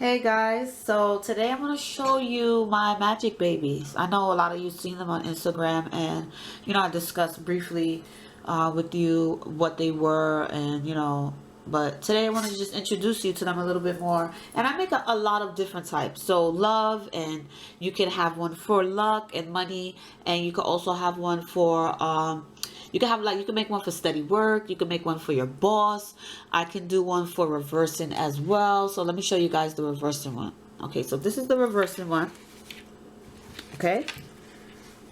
Hey guys, so today I'm going to show you my magic babies. I know a lot of you seen them on Instagram, and I discussed briefly with you what they were, and but today I want to just introduce you to them a little bit more. And I make a lot of different types. So love, and you can have one for luck and money, and you can also have one for you can have, like, you can make one for steady work. You can make one for your boss. I can do one for reversing as well. So let me show you guys the reversing one. Okay, so this is the reversing one. Okay.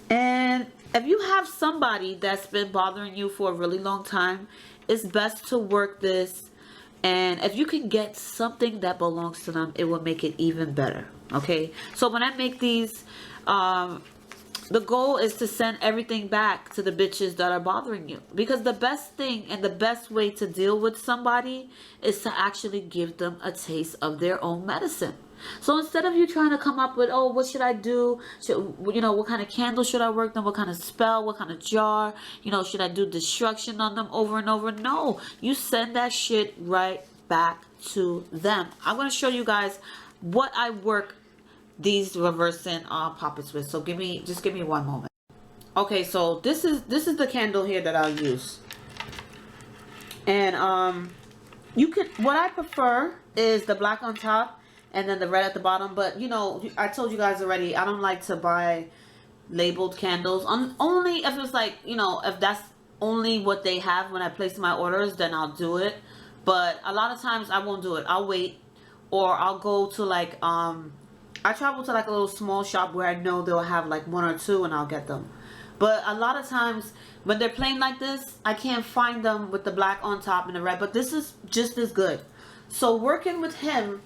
And if you have somebody that's been bothering you for a really long time, it's best to work this. And if you can get something that belongs to them, it will make it even better. Okay. So when I make these, the goal is to send everything back to the bitches that are bothering you. Because the best thing and the best way to deal with somebody is to actually give them a taste of their own medicine. So instead of you trying to come up with, oh, what should I do? What kind of candle should I work them? What kind of spell? What kind of jar? Should I do destruction on them over and over? No, you send that shit right back to them. I'm going to show you guys what I work these reversing poppets with. So just give me one moment. Okay, so this is the candle here that I'll use. And you can, what I prefer is the black on top and then the red at the bottom. But I told you guys already, I don't like to buy labeled candles only if it's like, if that's only what they have when I place my orders, then I'll do it. But a lot of times I won't do it. I'll wait, or I'll go to like I travel to like a little small shop where I know they'll have like one or two, and I'll get them. But a lot of times when they're plain like this, I can't find them with the black on top and the red. But this is just as good. So working with him,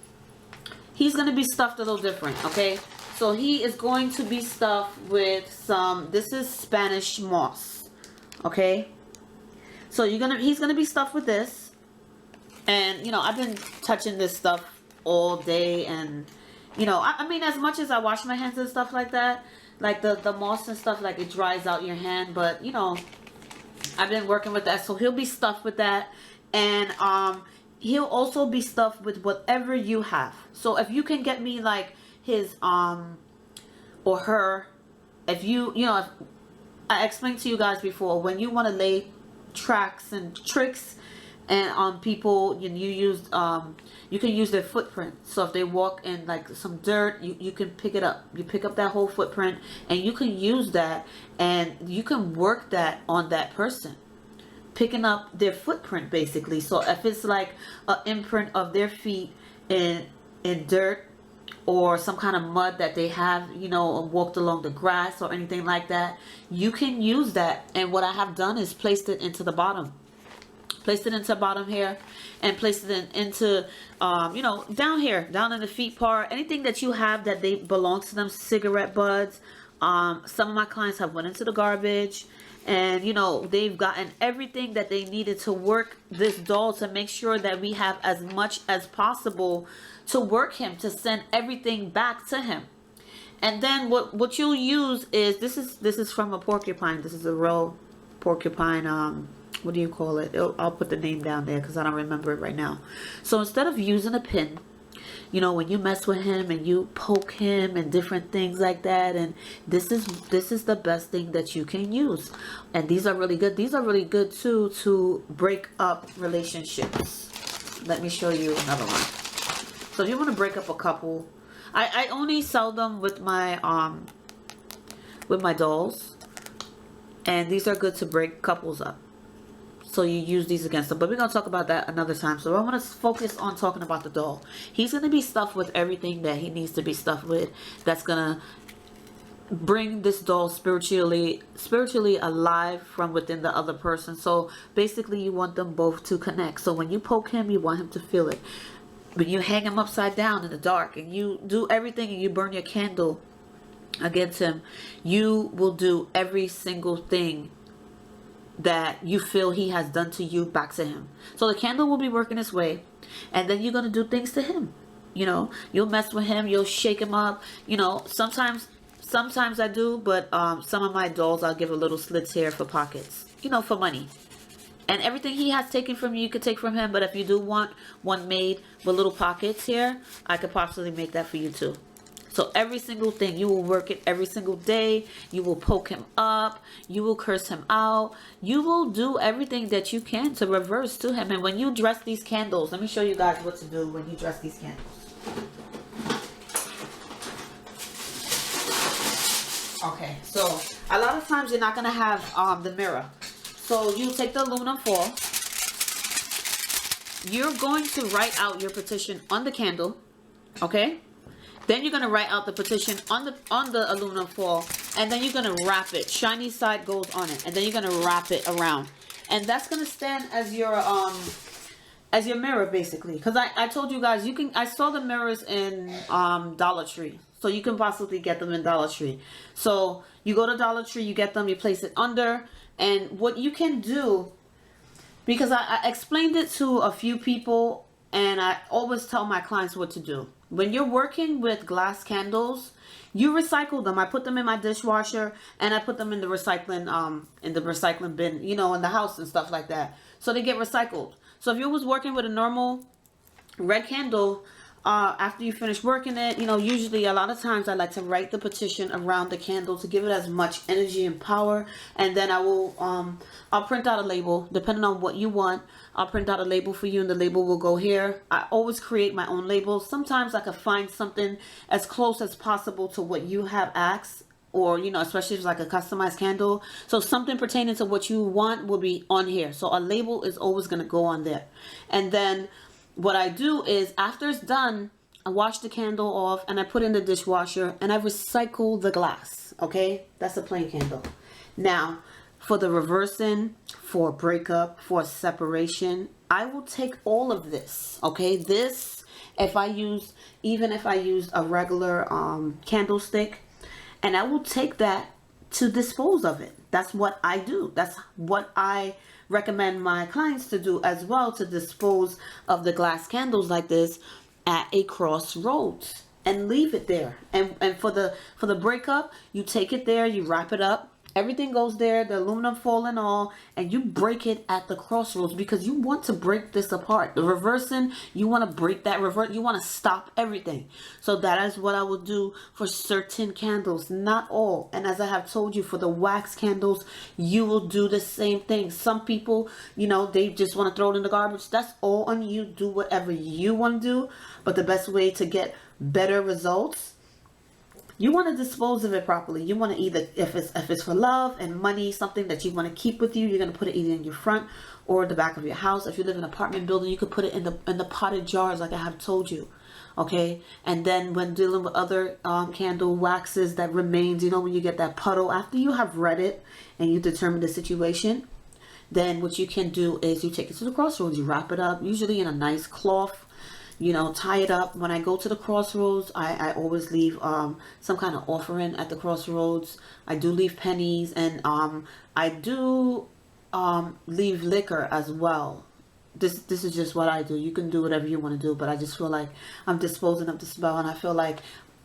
he's going to be stuffed a little different, okay? So he is going to be stuffed with some, this is Spanish moss, okay? So he's going to be stuffed with this. And, I've been touching this stuff all day, and I mean, as much as I wash my hands and stuff like that, like the moss and stuff, like it dries out your hand. But I've been working with that, so he'll be stuffed with that. And he'll also be stuffed with whatever you have. So if you can get me like his or her, if if I explained to you guys before, when you want to lay tracks and tricks and on people, you use you can use their footprint. So if they walk in like some dirt, you can pick it up. You pick up that whole footprint, and you can use that, and you can work that on that person, picking up their footprint basically. So if it's like an imprint of their feet in dirt, or some kind of mud that they have, walked along the grass or anything like that, you can use that. And what I have done is placed it into the bottom. Placed it into bottom here, and placed it into down here, down in the feet part. Anything that you have that they belong to them, cigarette butts. Some of my clients have went into the garbage, and they've gotten everything that they needed to work this doll, to make sure that we have as much as possible to work him, to send everything back to him. And then what you'll use is this is from a porcupine. This is a real porcupine. What do you call it? I'll put the name down there because I don't remember it right now. So instead of using a pin, when you mess with him and you poke him and different things like that, and this is the best thing that you can use. And these are really good. These are really good too to break up relationships. Let me show you another one. So if you want to break up a couple, I only sell them with my dolls, and these are good to break couples up. So you use these against them. But we're going to talk about that another time. So I want to focus on talking about the doll. He's going to be stuffed with everything that he needs to be stuffed with. That's going to bring this doll spiritually alive from within the other person. So basically you want them both to connect. So when you poke him, you want him to feel it. When you hang him upside down in the dark and you do everything and you burn your candle against him, you will do every single thing that you feel he has done to you back to him. So the candle will be working its way, and then you're going to do things to him. You'll mess with him, you'll shake him up. Sometimes I do, but some of my dolls I'll give a little slits here for pockets, for money. And everything he has taken from you, you could take from him. But if you do want one made with little pockets here, I could possibly make that for you too. So every single thing, you will work it every single day. You will poke him up. You will curse him out. You will do everything that you can to reverse to him. And when you dress these candles, let me show you guys what to do when you dress these candles. Okay, so a lot of times you're not going to have the mirror. So you take the aluminum foil. You're going to write out your petition on the candle. Okay? Then you're going to write out the petition on the aluminum foil, and then you're going to wrap it. Shiny side goes on it, and then you're going to wrap it around. And that's going to stand as your mirror, basically. Because I told you guys, I saw the mirrors in Dollar Tree. So you can possibly get them in Dollar Tree. So you go to Dollar Tree, you get them, you place it under. And what you can do, because I explained it to a few people, and I always tell my clients what to do. When you're working with glass candles, you recycle them. I put them in my dishwasher, and I put them in the recycling bin, you know, in the house and stuff like that. So they get recycled. So if you was working with a normal red candle, after you finish working it, you know, usually a lot of times I like to write the petition around the candle to give it as much energy and power. And then I will, I'll print out a label depending on what you want. I'll print out a label for you, and the label will go here. I always create my own labels. Sometimes I could find something as close as possible to what you have asked, or, you know, especially if it's like a customized candle. So something pertaining to what you want will be on here. So a label is always going to go on there. And then what I do is, after it's done, I wash the candle off and I put it in the dishwasher and I recycle the glass. Okay, that's a plain candle. Now, for the reversing, for breakup, for separation, I will take all of this. Okay, this, even if I use a regular candlestick, and I will take that to dispose of it. That's what I do. That's what I recommend my clients to do as well, to dispose of the glass candles like this at a crossroads and leave it there. And for the breakup, you take it there, you wrap it up, everything goes there, the aluminum foil and all, and you break it at the crossroads, because you want to break this apart. The reversing, you want to break that reverse, you want to stop everything. So that is what I will do for certain candles, not all. And as I have told you, for the wax candles, you will do the same thing. Some people, you know, they just want to throw it in the garbage. That's all on you. Do whatever you want to do. But the best way to get better results, you want to dispose of it properly. You want to either, if it's for love and money, something that you want to keep with you, you're going to put it either in your front or the back of your house. If you live in an apartment building, you could put it in the potted jars, like I have told you. Okay, and then when dealing with other candle waxes that remains, you know, when you get that puddle, after you have read it and you determine the situation, then what you can do is you take it to the crossroads, you wrap it up, usually in a nice cloth. You know, tie it up. When I go to the crossroads, I always leave some kind of offering at the crossroads. I do leave pennies, and I do leave liquor as well. This is just what I do. You can do whatever you want to do, but I just feel like I'm disposing of the spell, and I feel like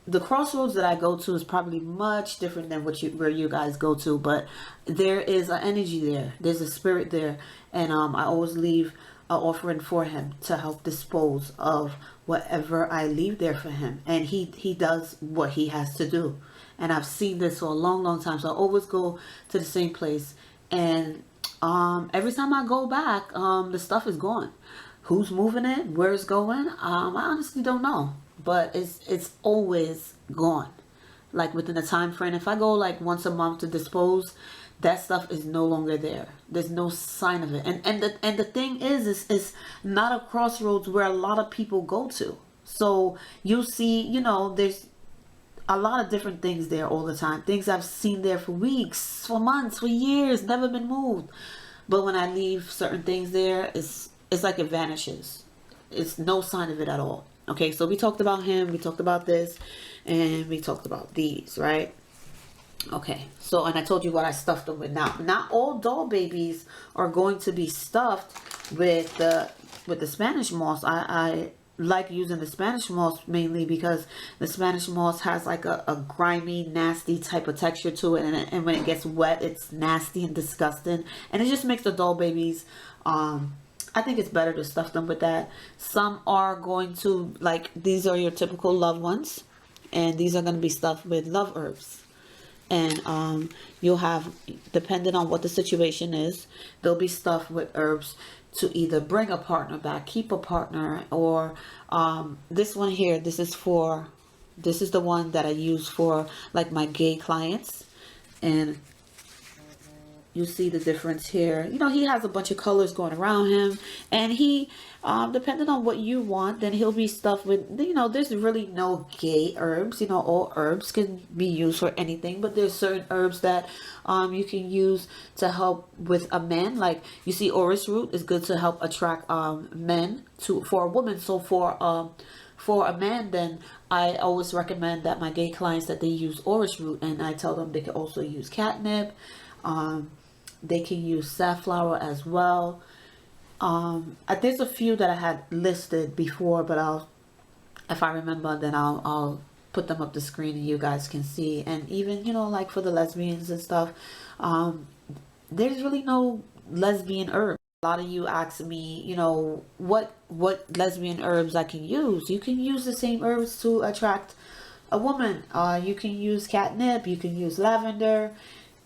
the crossroads that I go to is probably much different than where you guys go to, but there is an energy there. There's a spirit there, and I always leave an offering for him to help dispose of whatever I leave there for him, and he does what he has to do. And I've seen this for a long time, so I always go to the same place, and every time I go back, the stuff is gone. Who's moving it, where it's going, I honestly don't know, but it's always gone, like within a time frame. If I go like once a month to dispose, that stuff is no longer there. There's no sign of it. And the thing is not a crossroads where a lot of people go to. So you'll see, you know, there's a lot of different things there all the time. Things I've seen there for weeks, for months, for years, never been moved. But when I leave certain things there, it's like it vanishes. It's no sign of it at all. Okay, so we talked about him, we talked about this, and we talked about these, right? Okay, so, and I told you what I stuffed them with. Now, not all doll babies are going to be stuffed with the Spanish moss. I like using the Spanish moss mainly because the Spanish moss has like a grimy, nasty type of texture to it, and when it gets wet, it's nasty and disgusting, and it just makes the doll babies. I think it's better to stuff them with that. Some are going to, like, these are your typical love ones, and these are going to be stuffed with love herbs. And you'll have, depending on what the situation is, they'll be stuffed with herbs to either bring a partner back, keep a partner, or this one here, this is the one that I use for like my gay clients. And you see the difference here. You know, he has a bunch of colors going around him, and he, depending on what you want, then he'll be stuffed with, you know, there's really no gay herbs. You know, all herbs can be used for anything, but there's certain herbs that you can use to help with a man. Like you see, orris root is good to help attract men for a woman. So for a man, then I always recommend that my gay clients that they use orris root, and I tell them they can also use catnip. They can use safflower as well. There's a few that I had listed before, but if I remember, then I'll put them up the screen and you guys can see. And even, you know, like for the lesbians and stuff, there's really no lesbian herb. A lot of you ask me, you know, what lesbian herbs I can use. You can use the same herbs to attract a woman. You can use catnip, you can use lavender,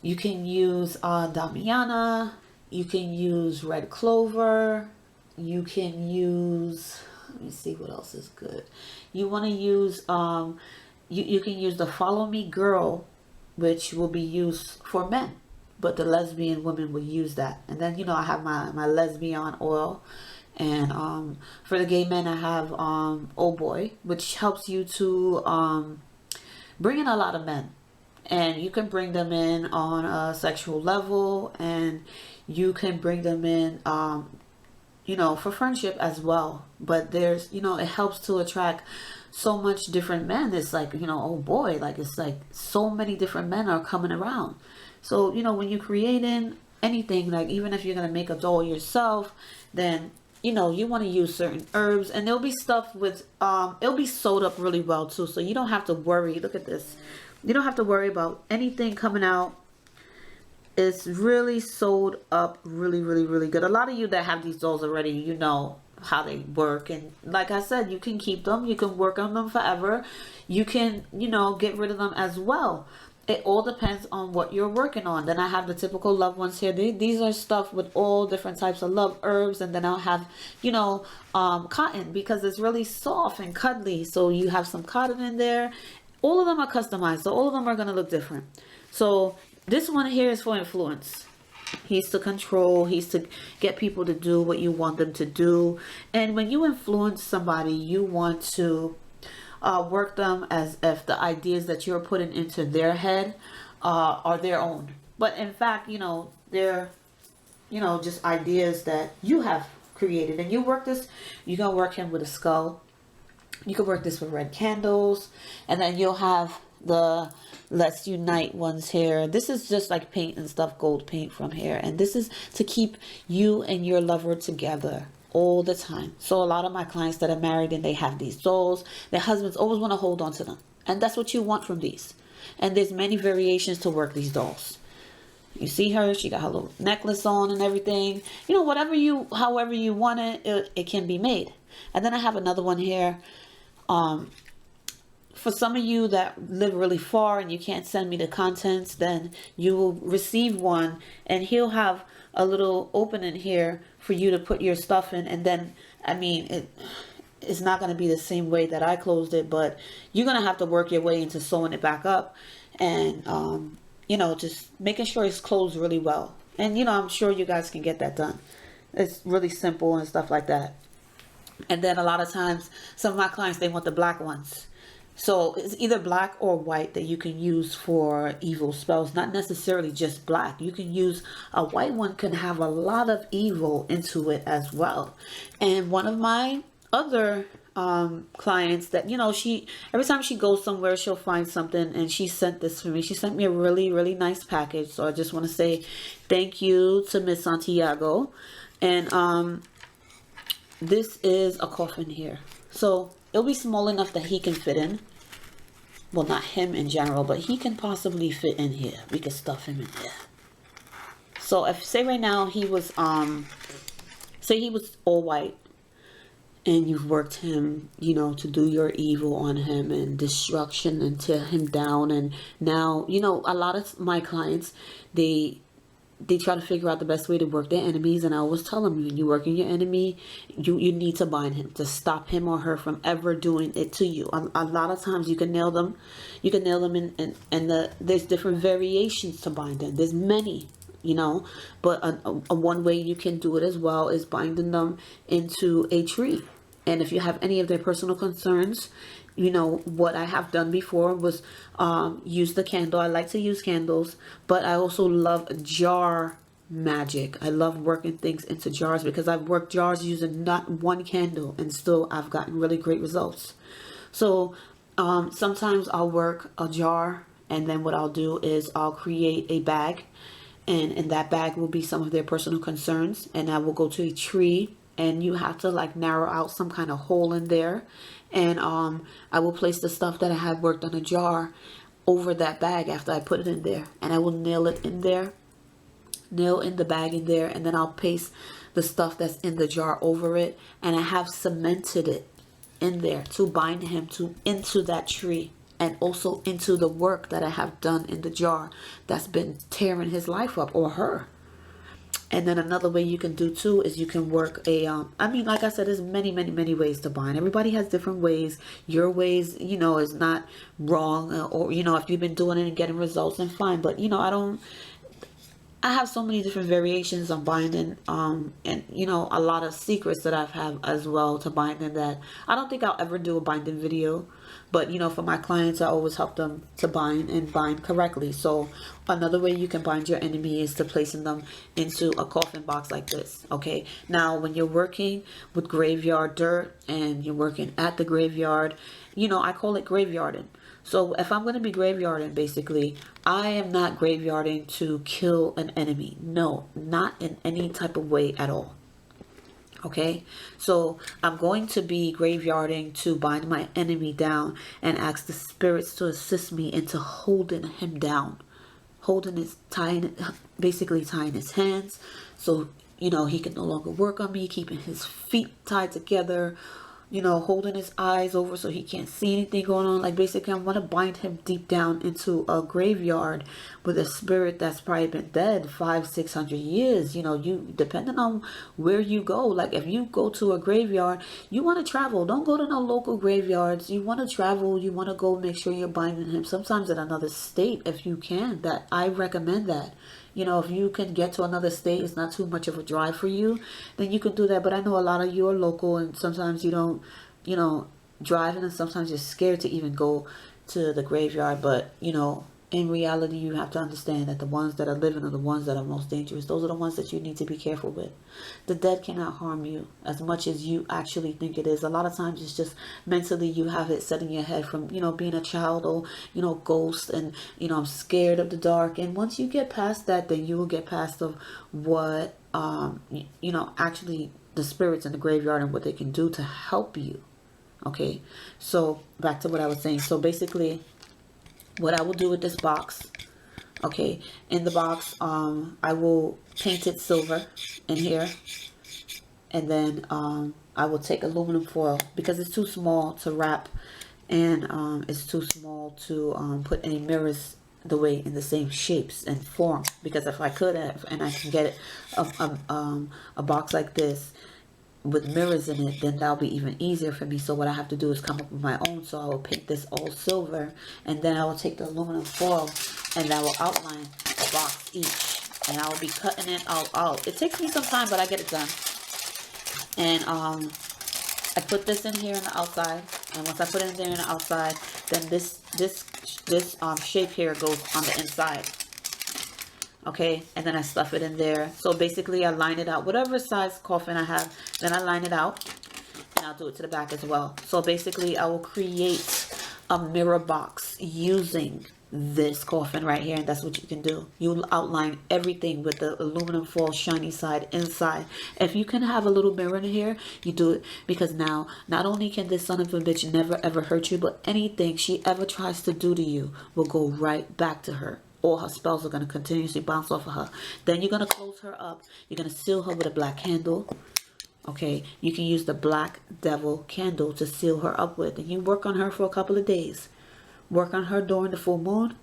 you can use damiana, you can use red clover, you can use, let me see what else is good. You want to use, you can use the Follow Me Girl, which will be used for men, but the lesbian women will use that. And then, you know, I have my lesbian oil. And for the gay men, I have Oh Boy, which helps you to bring in a lot of men. And you can bring them in on a sexual level, and you can bring them in, you know, for friendship as well. But there's, you know, it helps to attract so much different men. It's like, you know, oh boy, like it's like so many different men are coming around. So, you know, when you're creating anything, like even if you're going to make a doll yourself, then, you know, you want to use certain herbs, and they'll be stuffed with, it'll be sewed up really well too. So you don't have to worry. Look at this. You don't have to worry about anything coming out. It's really sewed up really, really, really good. A lot of you that have these dolls already, you know how they work. And like I said, you can keep them. You can work on them forever. You can, you know, get rid of them as well. It all depends on what you're working on. Then I have the typical love ones here. These are stuffed with all different types of love herbs. And then I'll have, you know, cotton, because it's really soft and cuddly. So you have some cotton in there. All of them are customized, so all of them are going to look different. So this one here is for influence. He's to control. He's to get people to do what you want them to do. And when you influence somebody, you want to work them as if the ideas that you're putting into their head are their own. But in fact, you know, they're, you know, just ideas that you have created. And you work this, you're going to work him with a skull. You can work this with red candles, and then you'll have the Let's Unite ones here. This is just like paint and stuff, gold paint from here. And this is to keep you and your lover together all the time. So a lot of my clients that are married and they have these dolls, their husbands always want to hold on to them. And that's what you want from these. And there's many variations to work these dolls. You see her, she got her little necklace on and everything. You know, however you want it, it can be made. And then I have another one here. For some of you that live really far and you can't send me the contents, then you will receive one, and he'll have a little opening here for you to put your stuff in. And then, I mean, it's not going to be the same way that I closed it, but you're going to have to work your way into sewing it back up, and you know, just making sure it's closed really well. And you know, I'm sure you guys can get that done. It's really simple and stuff like that. And then a lot of times, some of my clients, they want the black ones. So it's either black or white that you can use for evil spells. Not necessarily just black. You can use a white one, can have a lot of evil into it as well. And one of my other clients that, you know, every time she goes somewhere, she'll find something, and she sent this for me. She sent me a really, really nice package. So I just want to say thank you to Miss Santiago. And this is a coffin here. So it'll be small enough that he can fit in. Well, not him in general, but he can possibly fit in here. We can stuff him in there. So if, say right now he was, say he was all white, and you've worked him, you know, to do your evil on him and destruction and tear him down. And now, you know, a lot of my clients, they try to figure out the best way to work their enemies. And I always tell them, when you're working your enemy, you need to bind him to stop him or her from ever doing it to you. A lot of times you can nail them. You can nail them there's different variations to bind them. There's many, you know, but a one way you can do it as well is binding them into a tree. And if you have any of their personal concerns, you know, what I have done before was use the candle. I like to use candles, but I also love jar magic. I love working things into jars because I've worked jars using not one candle, and still I've gotten really great results. So sometimes I'll work a jar, and then what I'll do is I'll create a bag, and in that bag will be some of their personal concerns, and I will go to a tree. And you have to like narrow out some kind of hole in there. And I will place the stuff that I have worked on a jar over that bag after I put it in there. And I will nail it in there. Nail in the bag in there. And then I'll paste the stuff that's in the jar over it. And I have cemented it in there to bind him into that tree. And also into the work that I have done in the jar that's been tearing his life up, or her. And then another way you can do too is you can work a, I mean, like I said, there's many ways to bind. Everybody has different ways. Your ways, you know, is not wrong. Or, you know, if you've been doing it and getting results, then fine. But, you know, I have so many different variations on binding, and, you know, a lot of secrets that I've had as well to binding that I don't think I'll ever do a binding video. But, you know, for my clients, I always help them to bind and bind correctly. So another way you can bind your enemy is to placing them into a coffin box like this. Okay. Now, when you're working with graveyard dirt and you're working at the graveyard, you know, I call it graveyarding. So if I'm going to be graveyarding, basically, I am not graveyarding to kill an enemy. No, not in any type of way at all. Okay, so I'm going to be graveyarding to bind my enemy down and ask the spirits to assist me into holding him down, basically tying his hands, so, you know, he can no longer work on me, keeping his feet tied together, you know, holding his eyes over so he can't see anything going on. Like, basically, I want to bind him deep down into a graveyard with a spirit that's probably been dead 500-600 years. You know, you, depending on where you go, like if you go to a graveyard, you want to travel. Don't go to no local graveyards. You want to travel. You want to go make sure you're binding him sometimes in another state if you can. That I recommend that. You know, if you can get to another state, it's not too much of a drive for you, then you can do that. But I know a lot of you are local, and sometimes you don't, you know, driving, and sometimes you're scared to even go to the graveyard. But, you know, in reality, you have to understand that the ones that are living are the ones that are most dangerous. Those are the ones that you need to be careful with. The dead cannot harm you as much as you actually think it is. A lot of times it's just mentally you have it set in your head from, you know, being a child, or, you know, ghosts, and, you know, I'm scared of the dark. And once you get past that, then you will get past of what, you know, actually the spirits in the graveyard and what they can do to help you. Okay, so back to what I was saying. So basically, what I will do with this box, okay, in the box, I will paint it silver in here, and then I will take aluminum foil because it's too small to wrap, and it's too small to put any mirrors the way in the same shapes and form. Because if I could have, and I can get it a box like this with mirrors in it, then that'll be even easier for me. So what I have to do is come up with my own. So I will paint this all silver, and then I will take the aluminum foil and I will outline a box each, and I will be cutting it all out. It takes me some time, but I get it done. And I put this in here on the outside, and once I put it in there on the outside, then this shape here goes on the inside. Okay, and then I stuff it in there. So basically I line it out, whatever size coffin I have, then I line it out, and I'll do it to the back as well. So basically I will create a mirror box using this coffin right here, and that's what you can do. You outline everything with the aluminum foil shiny side inside. If you can have a little mirror in here, you do it, because now not only can this son of a bitch never ever hurt you, but anything she ever tries to do to you will go right back to her. All her spells are going to continuously bounce off of her. Then you're going to close her up. You're going to seal her with a black candle. Okay, you can use the black devil candle to seal her up with, and you work on her for a couple of days. Work on her during the full moon.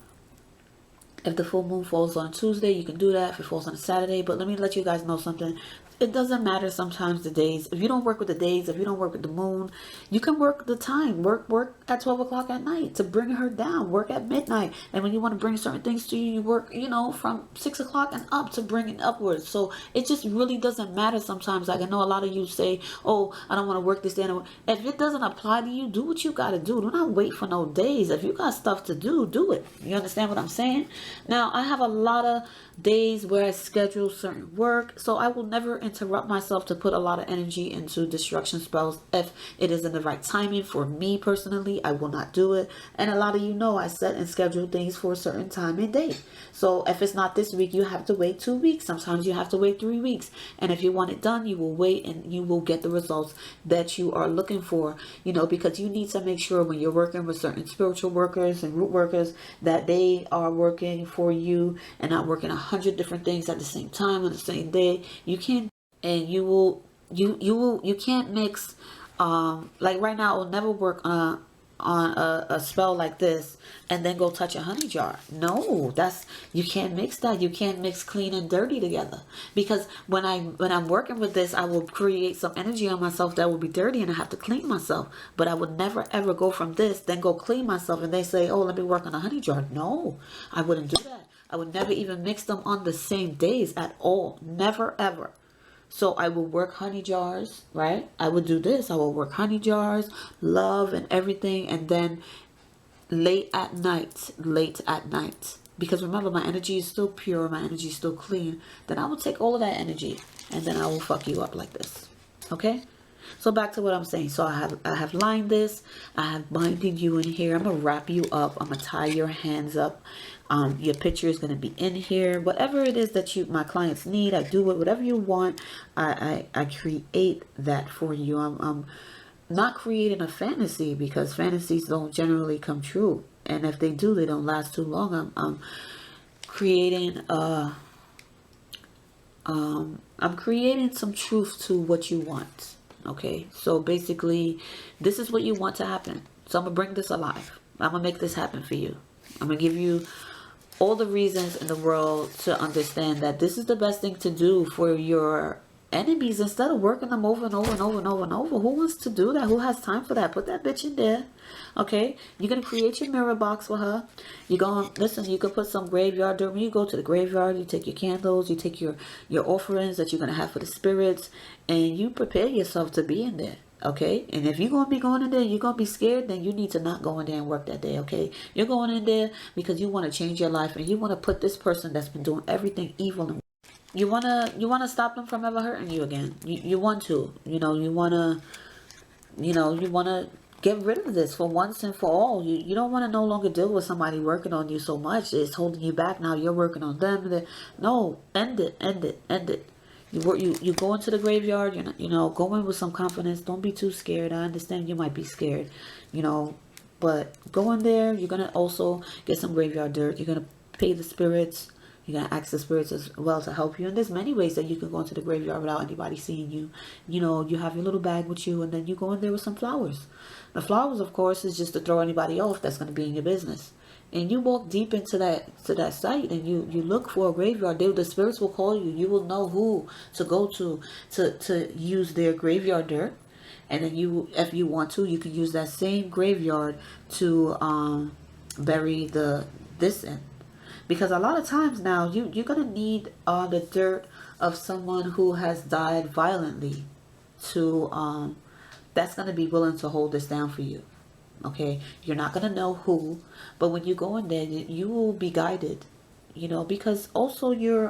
If the full moon falls on Tuesday, you can do that. If it falls on a Saturday, but let me let you guys know something. It doesn't matter sometimes the days. If you don't work with the days, if you don't work with the moon, you can work the time. Work at 12 o'clock at night to bring her down. Work at midnight. And when you want to bring certain things to you, you work, you know, from 6 o'clock and up to bring it upwards. So it just really doesn't matter sometimes. Like I know a lot of you say, oh, I don't want to work this day. If it doesn't apply to you, do what you got to do. Do not wait for no days. If you got stuff to do, do it. You understand what I'm saying? Now, I have a lot of days where I schedule certain work, so I will never interrupt myself to put a lot of energy into destruction spells. If it isn't the right timing for me personally, I will not do it. And a lot of you know I set and schedule things for a certain time and date. So if it's not this week, you have to wait 2 weeks. Sometimes you have to wait 3 weeks. And if you want it done, you will wait and you will get the results that you are looking for, you know, because you need to make sure when you're working with certain spiritual workers and root workers that they are working for you and not working 100 different things at the same time on the same day. You can't, and you can't mix, like right now, I'll never work on a spell like this and then go touch a honey jar. No, you can't mix that. You can't mix clean and dirty together, because when I'm working with this, I will create some energy on myself that will be dirty and I have to clean myself. But I would never ever go from this then go clean myself and they say, oh, let me work on a honey jar. No, I wouldn't do that. I would never even mix them on the same days at all. Never ever. So I will work honey jars, right? I would do this. I will work honey jars, love and everything. And then late at night, because remember, my energy is still pure. My energy is still clean. Then I will take all of that energy and then I will fuck you up like this. Okay? So back to what I'm saying. So I have lined this. I have binding you in here. I'm going to wrap you up. I'm going to tie your hands up. Your picture is going to be in here. Whatever it is that my clients need, I do it. Whatever you want, I create that for you. I'm not creating a fantasy, because fantasies don't generally come true. And if they do, they don't last too long. I'm creating I'm creating some truth to what you want. Okay, so basically this is what you want to happen. So I'm gonna bring this alive. I'm gonna make this happen for you. I'm gonna give you all the reasons in the world to understand that this is the best thing to do for your enemies, instead of working them over and over and over and over and over. Who wants to do that? Who has time for that? Put that bitch in there. Okay, you're gonna create your mirror box for her. You're gonna listen. You can put some graveyard dirt. When you go to the graveyard, you take your candles, you take your offerings that you're gonna have for the spirits, and you prepare yourself to be in there. Okay, and if you're gonna be going in there, you're gonna be scared, then you need to not go in there and work that day. Okay, you're going in there because you want to change your life, and you want to put this person that's been doing everything evil and you wanna stop them from ever hurting you again. You want to, you wanna get rid of this for once and for all. You don't want to no longer deal with somebody working on you so much. It's holding you back. Now you're working on them. No, end it. You go into the graveyard. Go in with some confidence. Don't be too scared. I understand you might be scared, but go in there. You're gonna also get some graveyard dirt. You're gonna pay the spirits. You're going to ask the spirits as well to help you. And there's many ways that you can go into the graveyard without anybody seeing you. You have your little bag with you, and then you go in there with some flowers. The flowers, of course, is just to throw anybody off that's going to be in your business. And you walk deep into that site, and you look for a graveyard. The spirits will call you. You will know who to go to use their graveyard dirt. And then if you want to, you can use that same graveyard to bury this in. Because a lot of times now, you're going to need the dirt of someone who has died violently that's going to be willing to hold this down for you. Okay? You're not going to know who, but when you go in there, you will be guided, because also you're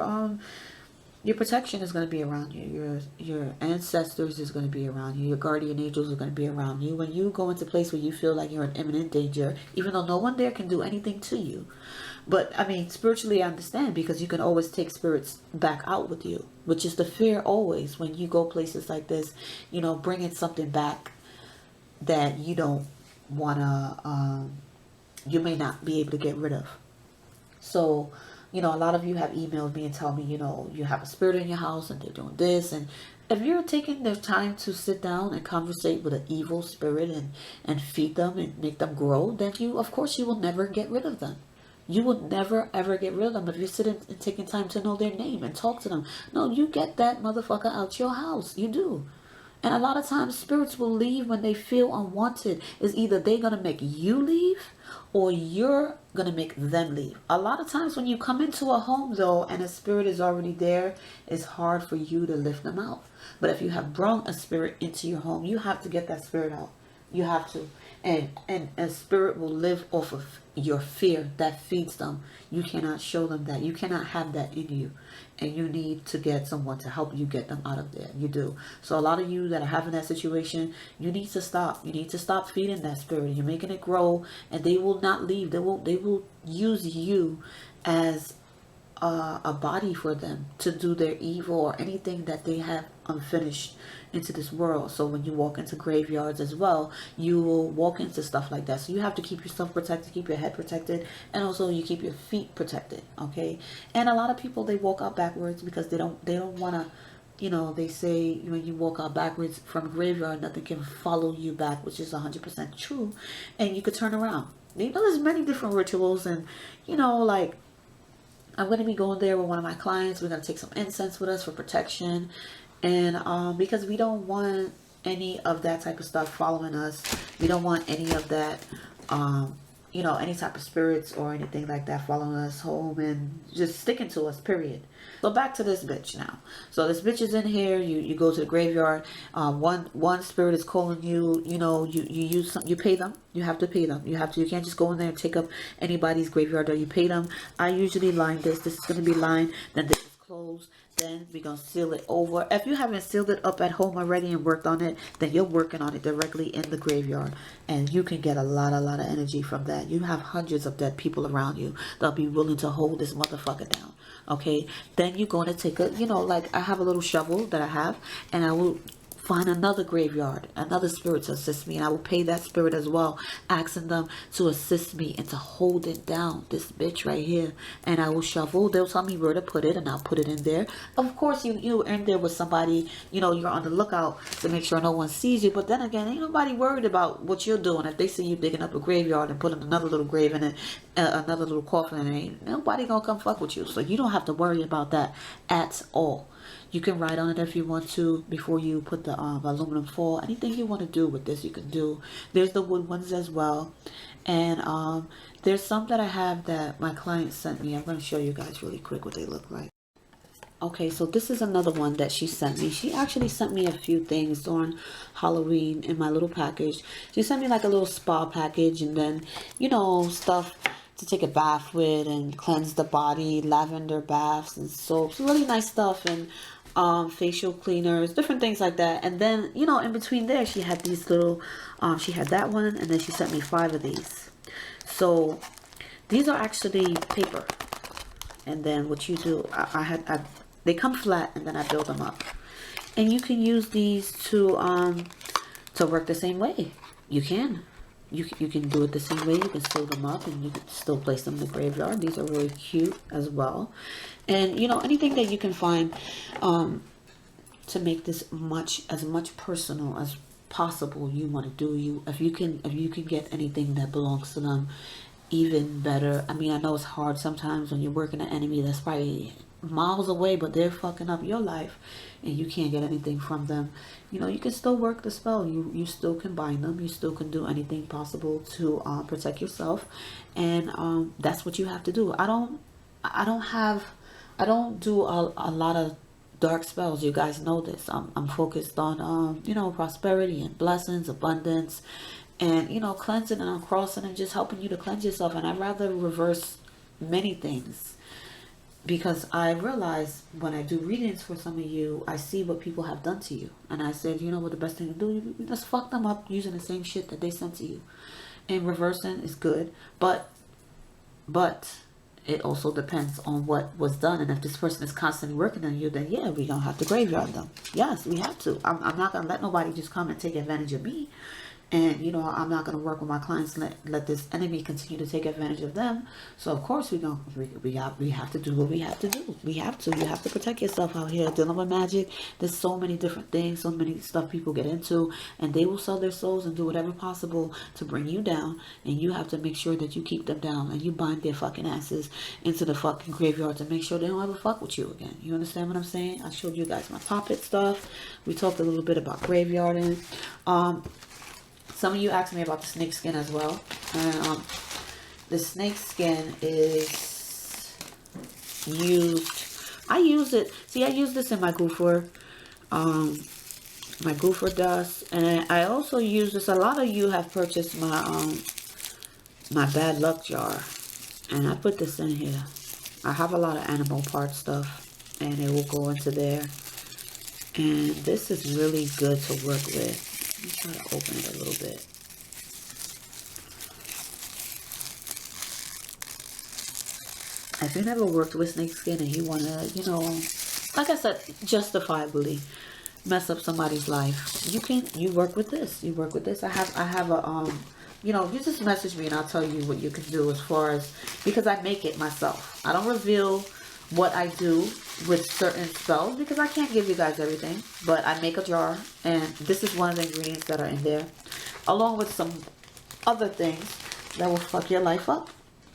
Your protection is going to be around you. Your ancestors is going to be around you. Your guardian angels are going to be around you. When you go into a place where you feel like you're in imminent danger, even though no one there can do anything to you. But, I mean, spiritually I understand, because you can always take spirits back out with you, which is the fear always when you go places like this, you know, bringing something back that you don't want to, you may not be able to get rid of. So, you know, a lot of you have emailed me and tell me, you know, you have a spirit in your house and they're doing this. And if you're taking the time to sit down and conversate with an evil spirit and feed them and make them grow, then you, of course, you will never get rid of them. You will never, ever get rid of them if you're sitting and taking time to know their name and talk to them. No, you get that motherfucker out your house. You do. And a lot of times spirits will leave when they feel unwanted. It's either they're going to make you leave or you're going to make them leave. A lot of times when you come into a home, though, and a spirit is already there, it's hard for you to lift them out. But if you have brought a spirit into your home, you have to get that spirit out. You have to. And a spirit will live off of your fear that feeds them. You cannot show them that. You cannot have that in you. And you need to get someone to help you get them out of there. You do. So a lot of you that are having that situation, you need to stop. You need to stop feeding that spirit. You're making it grow, and they will not leave. They will use you as a body for them to do their evil or anything that they have unfinished into this world. So when you walk into graveyards as well, you will walk into stuff like that. So you have to keep yourself protected, keep your head protected, and also you keep your feet protected. Okay. And a lot of people, they walk out backwards because they don't want to, you know, they say when you walk out backwards from a graveyard, nothing can follow you back, which is 100% true. And you could turn around. You know, there's many different rituals, and, you know, like, I'm going to be going there with one of my clients. We're going to take some incense with us for protection. And because we don't want any of that type of stuff following us. We don't want any of that, you know, any type of spirits or anything like that following us home and just sticking to us, period. So back to this bitch now. So this bitch is in here. You go to the graveyard. One spirit is calling you. You know, you use some, you pay them. You have to pay them. You can't just go in there and take up anybody's graveyard, or you pay them. I usually line this. This is going to be lined. Then this is closed. Then we're going to seal it over. If you haven't sealed it up at home already and worked on it, then you're working on it directly in the graveyard. And you can get a lot of energy from that. You have hundreds of dead people around you that'll be willing to hold this motherfucker down. Okay? Then you're going to take a, you know, like I have a little shovel that I have, and I will find another graveyard, another spirit to assist me, and I will pay that spirit as well, asking them to assist me and to hold it down, this bitch right here. And I will shovel. They'll tell me where to put it, and I'll put it in there. Of course, you're in there with somebody, you know, you're on the lookout to make sure no one sees you. But then again, ain't nobody worried about what you're doing. If they see you digging up a graveyard and putting another little grave in it, another little coffin in it, ain't nobody gonna come fuck with you. So you don't have to worry about that at all. You can write on it if you want to before you put the aluminum foil. Anything you want to do with this, you can do. There's the wood ones as well. And there's some that I have that my client sent me. I'm going to show you guys really quick what they look like. Okay, so this is another one that she sent me. She actually sent me a few things during Halloween in my little package. She sent me like a little spa package, and then, you know, stuff to take a bath with and cleanse the body, lavender baths and soaps, really nice stuff, and facial cleaners, different things like that. And then, you know, in between there, she had these little, she had that one, and then she sent me 5 of these. So these are actually paper. And then what you do, they come flat, and then I build them up. And you can use these to work the same way. You can. You can do it the same way. You can seal them up, and you can still place them in the graveyard. These are really cute as well. And, you know, anything that you can find to make this as much personal as possible, you want to do. If you can get anything that belongs to them, even better. I mean, I know it's hard sometimes when you're working an enemy that's probably miles away, but they're fucking up your life and you can't get anything from them. You know, you can still work the spell. You still can bind them. You still can do anything possible to protect yourself. And that's what you have to do. I don't do a lot of dark spells. You guys know this. I'm focused on you know, prosperity and blessings, abundance, and, you know, cleansing and uncrossing and just helping you to cleanse yourself. And I'd rather reverse many things because I realize when I do readings for some of you, I see what people have done to you. And I said, you know what the best thing to do? You just fuck them up using the same shit that they sent to you. And reversing is good. But it also depends on what was done. And if this person is constantly working on you, then yeah, we're going to have to graveyard them. Yes, we have to. I'm not going to let nobody just come and take advantage of me. And, you know, I'm not going to work with my clients and let this enemy continue to take advantage of them. So, of course, we have to do what we have to do. We have to. You have to protect yourself out here. Dealing with magic, there's so many different things, so many stuff people get into. And they will sell their souls and do whatever possible to bring you down. And you have to make sure that you keep them down. And you bind their fucking asses into the fucking graveyard to make sure they don't ever fuck with you again. You understand what I'm saying? I showed you guys my POPPET stuff. We talked a little bit about graveyarding. Some of you asked me about the snake skin as well. And the snake skin is used. I use it. See, I use this in my goofer. My goofer dust. And I also use this. A lot of you have purchased my my bad luck jar. And I put this in here. I have a lot of animal part stuff. And it will go into there. And this is really good to work with. Let me try to open it a little bit. If you never worked with snake skin and you want to, you know, like I said, justifiably mess up somebody's life, you work with this. You work with this. I have a, you know, you just message me and I'll tell you what you can do as far as, because I make it myself. I don't reveal what I do with certain spells because I can't give you guys everything, but I make a jar and this is one of the ingredients that are in there, along with some other things that will fuck your life up.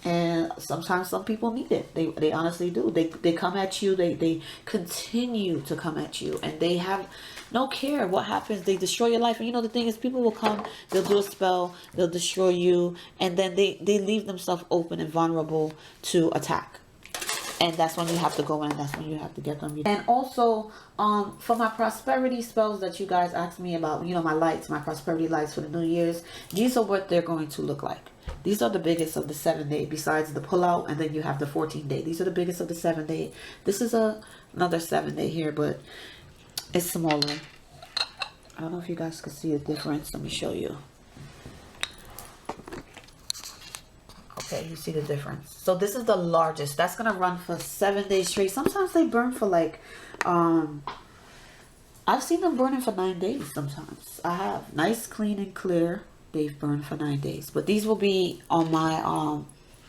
And sometimes some people need it. They honestly do. They come at you. They continue to come at you, and they have no care what happens. They destroy your life. And you know the thing is, people will come, they'll do a spell, they'll destroy you, and then they leave themselves open and vulnerable to attack. And that's when you have to go in. That's when you have to get them. And also, for my prosperity spells that you guys asked me about, you know, my lights, my prosperity lights for the New Year's, these are what they're going to look like. These are the biggest of the 7-day, besides the pull-out, and then you have the 14-day. These are the biggest of the 7-day. This is another 7-day here, but it's smaller. I don't know if you guys can see the difference. Let me show you. Okay, you see the difference. So this is the largest. That's gonna run for 7 days straight. Sometimes they burn for like, I've seen them burning for 9 days. Sometimes I have nice, clean, and clear. They've burned for 9 days. But these will be on my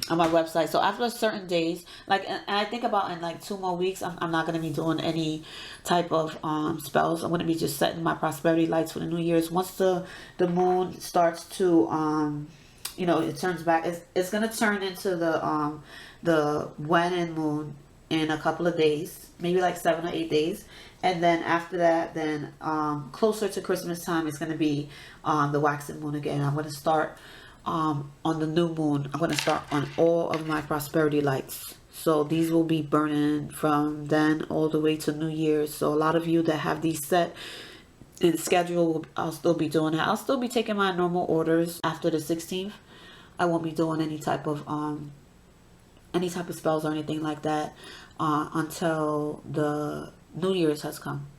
website. So after certain days, like, and I think about in like 2 more weeks, I'm not gonna be doing any type of spells. I'm gonna be just setting my prosperity lights for the New Year's. Once the moon starts to you know, it turns back. It's gonna turn into the waning moon in a couple of days, maybe like 7 or 8 days, and then after that, then closer to Christmas time, it's gonna be the waxing moon again. I'm gonna start on the new moon. I'm gonna start on all of my prosperity lights. So these will be burning from then all the way to New Year's. So a lot of you that have these set in schedule, I'll still be doing that. I'll still be taking my normal orders after the 16th. I won't be doing any type of spells or anything like that until the New Year's has come.